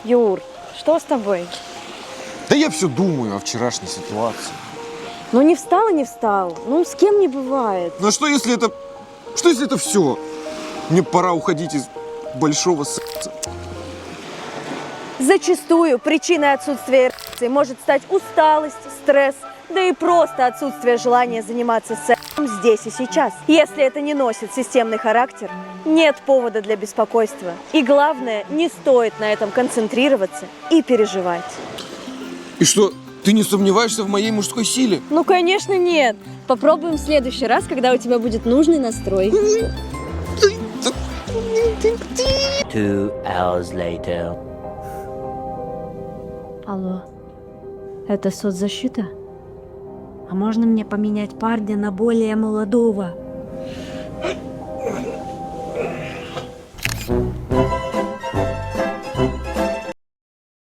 Юр, что с тобой? Да я все думаю о вчерашней ситуации. Ну не встал и не встал. Ну с кем не бывает. Ну а что если это... Что если это все? Мне пора уходить из большого секса. Зачастую причиной отсутствия эрекции может стать усталость, стресс, да и просто отсутствие желания заниматься сексом здесь и сейчас. Если это не носит системный характер, нет повода для беспокойства. И главное, не стоит на этом концентрироваться и переживать. И что, ты не сомневаешься в моей мужской силе? Ну, конечно, нет. Попробуем в следующий раз, когда у тебя будет нужный настрой. 2 hours later. Алло, это соцзащита? А можно мне поменять парня на более молодого?